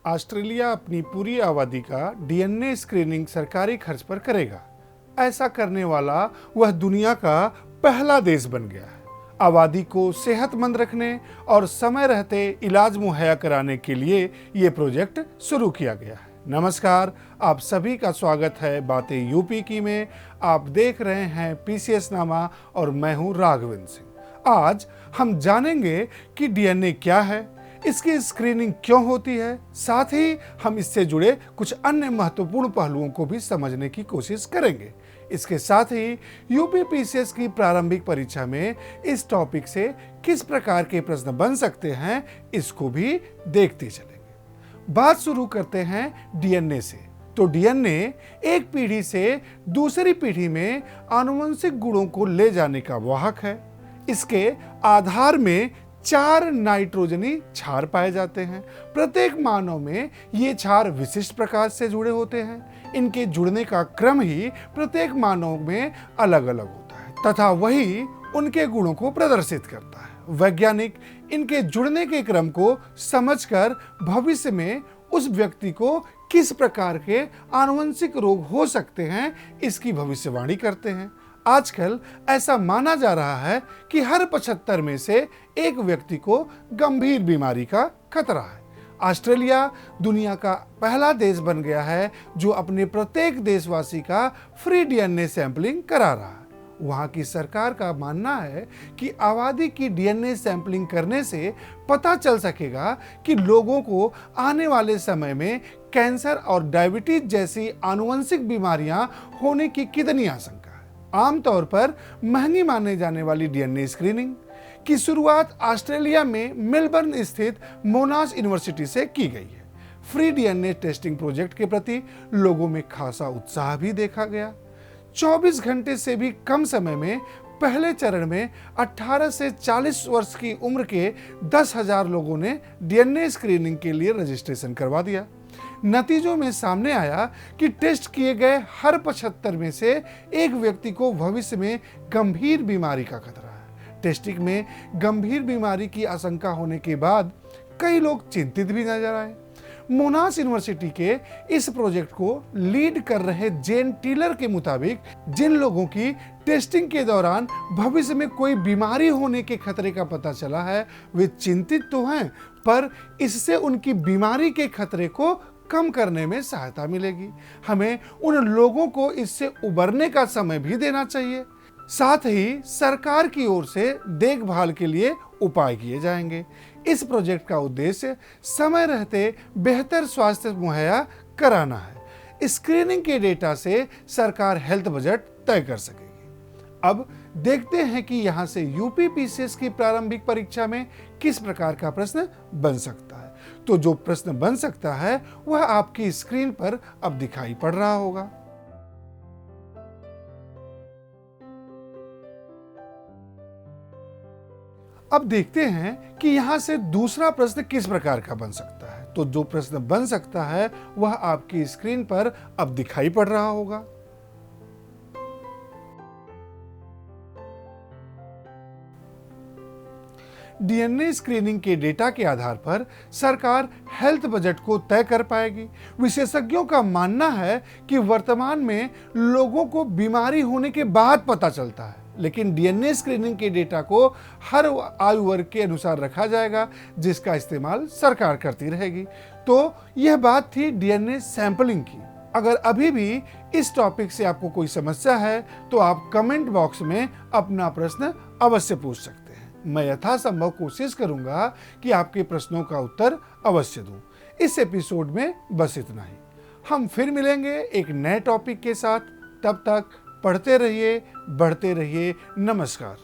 Australia अपनी पूरी आबादी का डीएनए स्क्रीनिंग सरकारी खर्च पर करेगा। ऐसा करने वाला वह दुनिया का पहला देश बन गया है। आबादी को सेहतमंद रखने और समय रहते इलाज मुहैया कराने के लिए ये प्रोजेक्ट शुरू किया गया है। नमस्कार, आप सभी का स्वागत है बातें यूपी की में। आप देख रहे हैं पीसीएस नामा और मैं हूं राघवेंद्र सिंह। आज हम जानेंगे कि डीएनए क्या है, इसकी स्क्रीनिंग क्यों होती है, साथ ही हम इससे जुड़े कुछ अन्य महत्वपूर्ण पहलुओं को भी समझने की कोशिश करेंगे। इसके साथ ही यूपी पीसीएस की प्रारंभिक परीक्षा में इस टॉपिक से किस प्रकार के प्रश्न बन सकते हैं, इसको भी देखते चलेंगे। बात शुरू करते हैं डीएनए से। तो डीएनए एक पीढ़ी से दूसरी पीढ़ी में आनुवंशिक गुणों को ले जाने का वाहक है। इसके आधार में 4 नाइट्रोजनी क्षार पाए जाते हैं। प्रत्येक मानव में ये क्षार विशिष्ट प्रकार से जुड़े होते हैं। इनके जुड़ने का क्रम ही प्रत्येक मानव में अलग अलग होता है तथा वही उनके गुणों को प्रदर्शित करता है। वैज्ञानिक इनके जुड़ने के क्रम को समझकर भविष्य में उस व्यक्ति को किस प्रकार के आनुवंशिक रोग हो सकते हैं, इसकी भविष्यवाणी करते हैं। आजकल ऐसा माना जा रहा है कि हर 75 में से एक व्यक्ति को गंभीर बीमारी का खतरा है। ऑस्ट्रेलिया दुनिया का पहला देश बन गया है जो अपने प्रत्येक देशवासी का फ्री डीएनए सैंपलिंग करा रहा है। वहाँ की सरकार का मानना है कि आबादी की डीएनए सैंपलिंग करने से पता चल सकेगा कि लोगों को आने वाले समय में कैंसर और डायबिटीज जैसी आनुवंशिक बीमारियां होने की कितनी आशंका है। आमतौर पर महंगी माने जाने वाली डीएनए स्क्रीनिंग की शुरुआत ऑस्ट्रेलिया में मेलबर्न स्थित मोनाश यूनिवर्सिटी से की गई है। फ्री डीएनए टेस्टिंग प्रोजेक्ट के प्रति लोगों में खासा उत्साह भी देखा गया। 24 घंटे से भी कम समय में पहले चरण में 18 से 40 वर्ष की उम्र के 10,000 लोगों ने डीएनए स्क्रीनिंग के लिए रजिस्ट्रेशन करवा दिया। नतीजों में सामने आया कि टेस्ट किए गए हर 75 में से एक व्यक्ति को भविष्य में गंभीर बीमारी का खतरा है। टेस्टिंग में गंभीर बीमारी की आशंका होने के बाद कई लोग चिंतित भी नजर आए। मोनाश यूनिवर्सिटी के इस प्रोजेक्ट को लीड कर रहे जेन टीलर के मुताबिक जिन लोगों की टेस्टिंग के दौरान भविष्य में कोई बीमारी होने के खतरे का पता चला है, वे चिंतित तो हैं, पर इससे उनकी बीमारी के खतरे को कम करने में सहायता मिलेगी। हमें उन लोगों को इससे उबरने का समय भी देना चाहिए। साथ ही सरकार की ओर से देखभाल के लिए उपाय किए जाएंगे। इस प्रोजेक्ट का उद्देश्य समय रहते बेहतर स्वास्थ्य मुहैया कराना है। स्क्रीनिंग के डेटा से सरकार हेल्थ बजट तय कर सकेगी। अब देखते हैं कि यहाँ से यूपी पीसीएस की प्रारंभिक परीक्षा में किस प्रकार का प्रश्न बन सकता है। तो जो प्रश्न बन सकता है वह आपकी स्क्रीन पर अब दिखाई पड़ रहा होगा। अब देखते हैं कि यहां से दूसरा प्रश्न किस प्रकार का बन सकता है। तो जो प्रश्न बन सकता है वह आपकी स्क्रीन पर अब दिखाई पड़ रहा होगा। डीएनए स्क्रीनिंग के डेटा के आधार पर सरकार हेल्थ बजट को तय कर पाएगी। विशेषज्ञों का मानना है कि वर्तमान में लोगों को बीमारी होने के बाद पता चलता है, लेकिन डीएनए स्क्रीनिंग के डेटा को हर आयु वर्ग के अनुसार रखा जाएगा, जिसका इस्तेमाल सरकार करती रहेगी। तो यह बात थी डीएनए सैंपलिंग की। अगर अभी भी इस टॉपिक से आपको कोई समस्या है तो आप कमेंट बॉक्स में अपना प्रश्न अवश्य पूछ सकते हैं। मैं यथासंभव कोशिश करूंगा कि आपके प्रश्नों का उत्तर अवश्य दूं। इस एपिसोड में बस इतना ही। हम फिर मिलेंगे एक नए टॉपिक के साथ। तब तक पढ़ते रहिए, बढ़ते रहिए। नमस्कार।